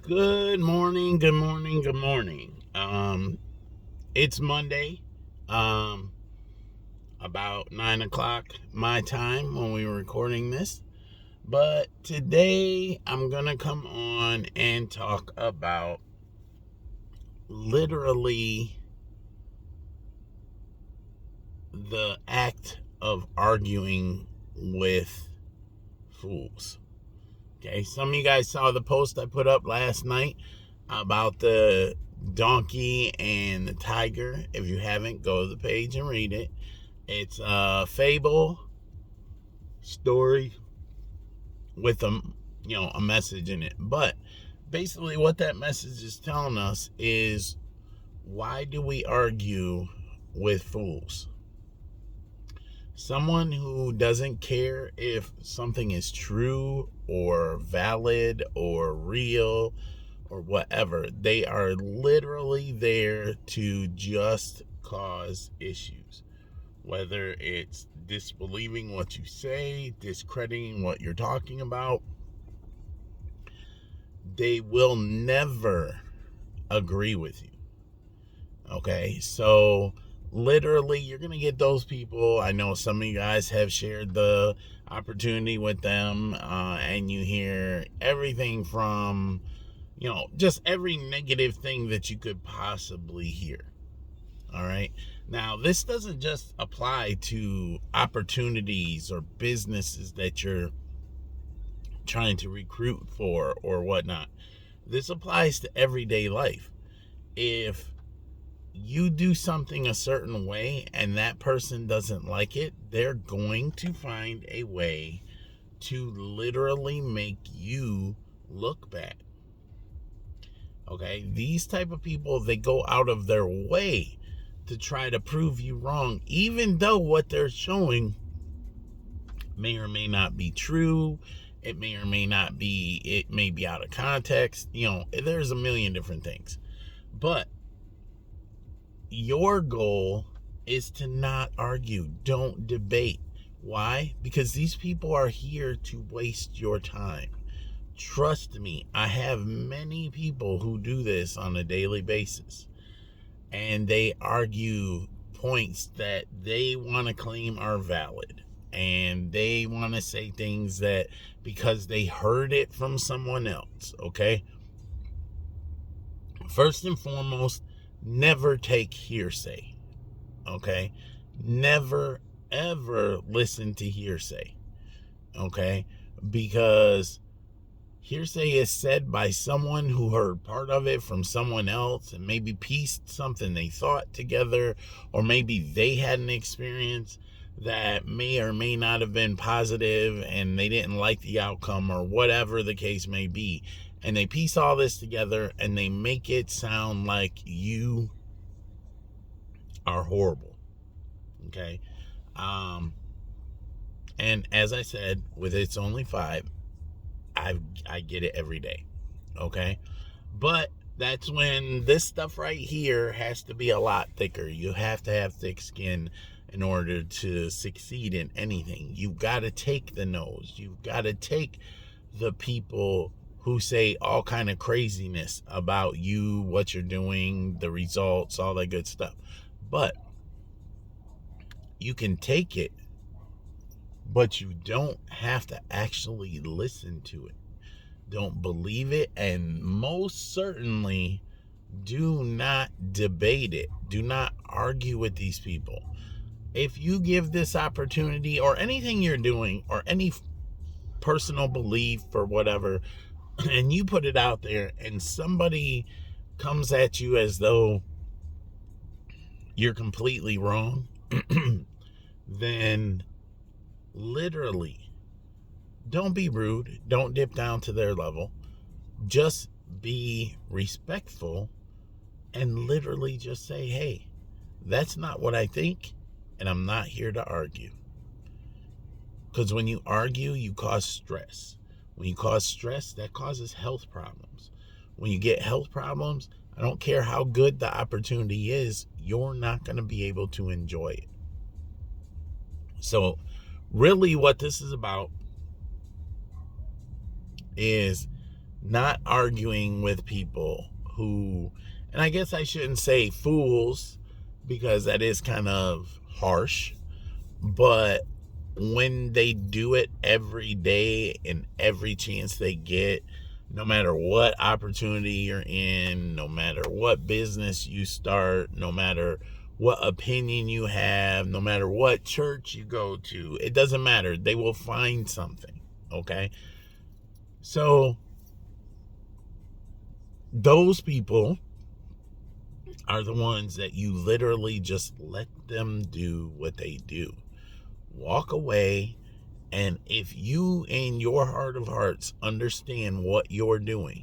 Good morning, good morning, good morning. It's Monday, um, about 9 o'clock my time when we were recording this. But today I'm gonna come on and talk about literally the act of arguing with fools. Okay, some of you guys saw the post I put up last night about the donkey and the tiger. If you haven't, go to the page and read it. It's a fable story with a message in it. But basically what that message is telling us is, why do we argue with fools? Someone who doesn't care if something is true or valid or real or whatever. They are literally there to just cause issues. Whether it's disbelieving what you say, discrediting what you're talking about, they will never agree with you. Okay, so literally, you're going to get those people. I know some of you guys have shared the opportunity with them, and you hear everything from, just every negative thing that you could possibly hear. All right. Now, this doesn't just apply to opportunities or businesses that you're trying to recruit for or whatnot. This applies to everyday life. If you do something a certain way and that person doesn't like it, they're going to find a way to literally make you look bad. Okay, these type of people, they go out of their way to try to prove you wrong, even though what they're showing may or may not be true. It may or may not be, it may be out of context. There's a million different things. But your goal is to not argue. Don't debate. Why? Because these people are here to waste your time. Trust me, I have many people who do this on a daily basis, and they argue points that they want to claim are valid, and they want to say things that because they heard it from someone else. Okay, first and foremost, never take hearsay. Okay, never ever listen to hearsay. Okay, because hearsay is said by someone who heard part of it from someone else and maybe pieced something they thought together, or maybe they had an experience that may or may not have been positive and they didn't like the outcome or whatever the case may be. And they piece all this together and they make it sound like you are horrible. Okay. And as I said, with It's Only Five, I get it every day. Okay. But that's when this stuff right here has to be a lot thicker. You have to have thick skin in order to succeed in anything. You've got to take the no's. You've got to take the people who say all kind of craziness about you, what you're doing, the results, all that good stuff. But you can take it, but you don't have to actually listen to it. Don't believe it, and most certainly do not debate it. Do not argue with these people. If you give this opportunity, or anything you're doing, or any personal belief or whatever, and you put it out there and somebody comes at you as though you're completely wrong, then literally don't be rude. Don't dip down to their level. Just be respectful and literally just say, hey, that's not what I think, and I'm not here to argue. Because when you argue, you cause stress. When you cause stress, that causes health problems. When you get health problems, I don't care how good the opportunity is, you're not going to be able to enjoy it. So really what this is about is not arguing with people who, and I guess I shouldn't say fools because that is kind of harsh, but when they do it every day and every chance they get, no matter what opportunity you're in, no matter what business you start, no matter what opinion you have, no matter what church you go to, it doesn't matter. They will find something, okay? So those people are the ones that you literally just let them do what they do. Walk away. And if you, in your heart of hearts, understand what you're doing,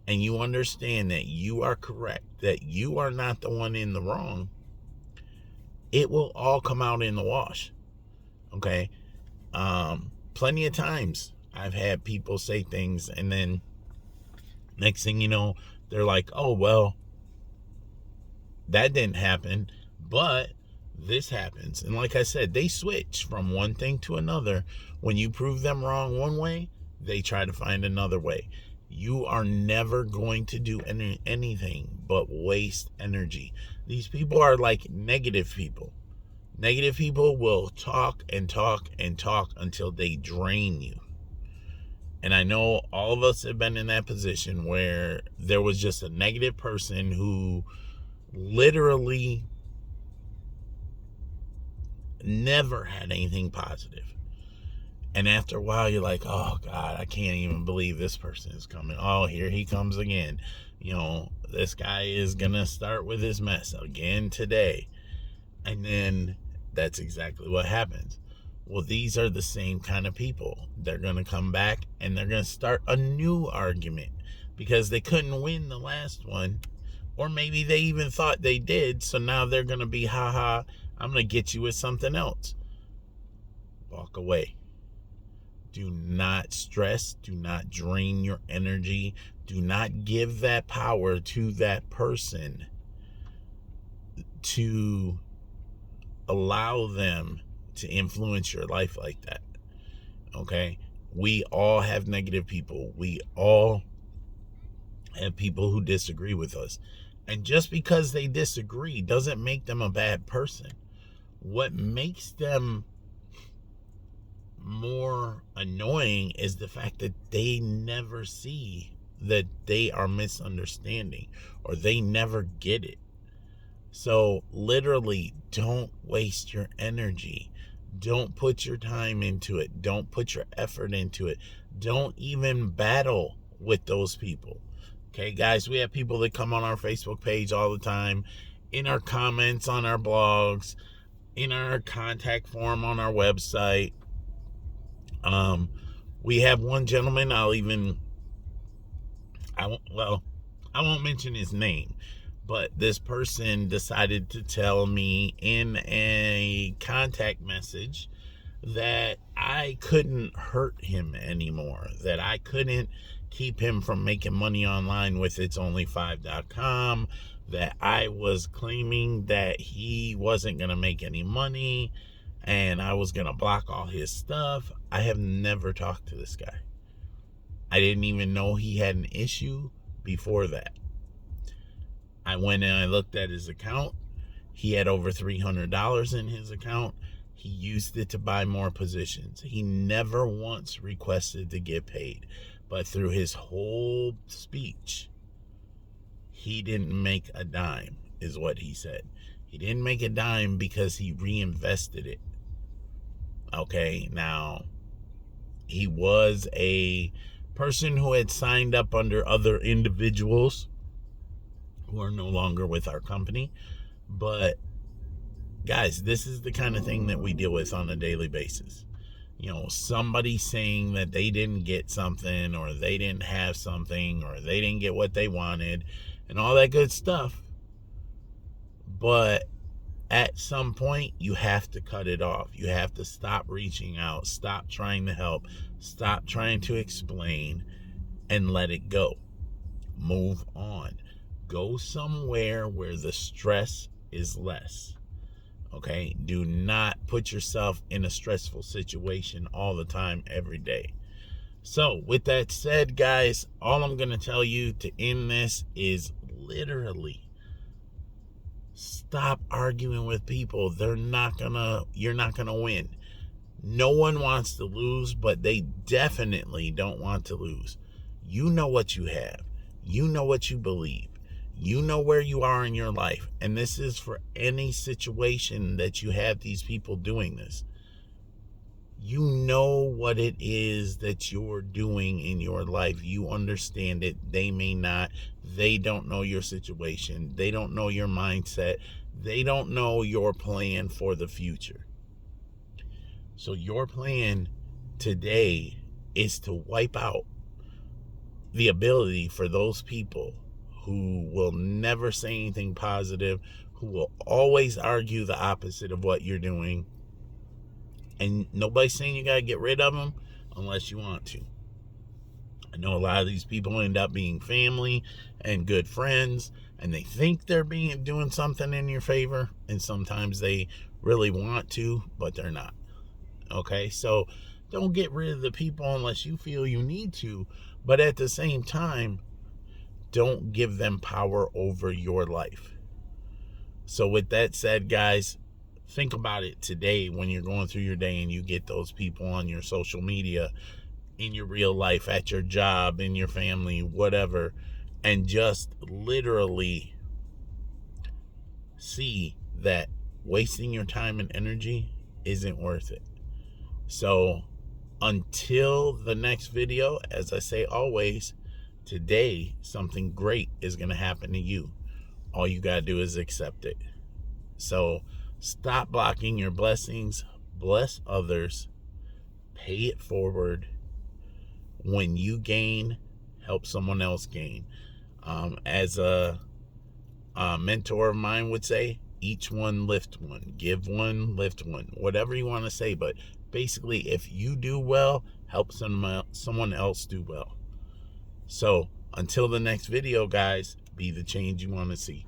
and you understand that you are correct, that you are not the one in the wrong, it will all come out in the wash. Okay? Plenty of times I've had people say things, and then next thing you know, they're like, oh, well, that didn't happen, but this happens. And like I said, they switch from one thing to another. When you prove them wrong one way, they try to find another way. You are never going to do anything but waste energy. These people are like negative people. Negative people will talk and talk and talk until they drain you. And I know all of us have been in that position where there was just a negative person who literally never had anything positive. And after a while, you're like, oh, God, I can't even believe this person is coming. Oh, here he comes again. You know, this guy is going to start with his mess again today. And then that's exactly what happens. Well, these are the same kind of people. They're going to come back and they're going to start a new argument because they couldn't win the last one. Or maybe they even thought they did. So now they're going to be, haha, I'm going to get you with something else. Walk away. Do not stress. Do not drain your energy. Do not give that power to that person to allow them to influence your life like that. Okay? We all have negative people. We all have people who disagree with us. And just because they disagree doesn't make them a bad person. What makes them more annoying is the fact that they never see that they are misunderstanding or they never get it. So literally, don't waste your energy. Don't put your time into it. Don't put your effort into it. Don't even battle with those people. Okay, guys, we have people that come on our Facebook page all the time, in our comments on our blogs, in our contact form on our website. We have one gentleman, I won't mention his name, but this person decided to tell me in a contact message that I couldn't hurt him anymore, that I couldn't keep him from making money online with itsonly5.com, that I was claiming that he wasn't going to make any money and I was going to block all his stuff. I have never talked to this guy. I didn't even know he had an issue before that. I went and I looked at his account. He had over $300 in his account. He used it to buy more positions. He never once requested to get paid. But through his whole speech, he didn't make a dime, is what he said. He didn't make a dime because he reinvested it. Okay, now, he was a person who had signed up under other individuals who are no longer with our company. But, guys, this is the kind of thing that we deal with on a daily basis. You know, somebody saying that they didn't get something, or they didn't have something, or they didn't get what they wanted, and all that good stuff. But at some point, you have to cut it off. You have to stop reaching out, stop trying to help, stop trying to explain, and let it go. Move on. Go somewhere where the stress is less. Okay? Do not put yourself in a stressful situation all the time, every day. So with that said, guys, all I'm going to tell you to end this is literally stop arguing with people. You're not going to win. No one wants to lose, but they definitely don't want to lose. You know what you have. You know what you believe. You know where you are in your life. And this is for any situation that you have these people doing this. You know what it is that you're doing in your life. You understand it. They may not. They don't know your situation. They don't know your mindset. They don't know your plan for the future. So your plan today is to wipe out the ability for those people who will never say anything positive, who will always argue the opposite of what you're doing. And nobody's saying you got to get rid of them unless you want to. I know a lot of these people end up being family and good friends, and they think they're doing something in your favor, and sometimes they really want to, but they're not. Okay, so don't get rid of the people unless you feel you need to, but at the same time, don't give them power over your life. So with that said, guys, think about it today when you're going through your day and you get those people on your social media, in your real life, at your job, in your family, whatever, and just literally see that wasting your time and energy isn't worth it. So until the next video, as I say always, today something great is going to happen to you. All you got to do is accept it. So stop blocking your blessings. Bless others. Pay it forward. When you gain, help someone else gain. As a mentor of mine would say, each one lift one, give one, lift one, whatever you want to say. But basically, if you do well, help someone else do well. So until the next video, guys, be the change you want to see.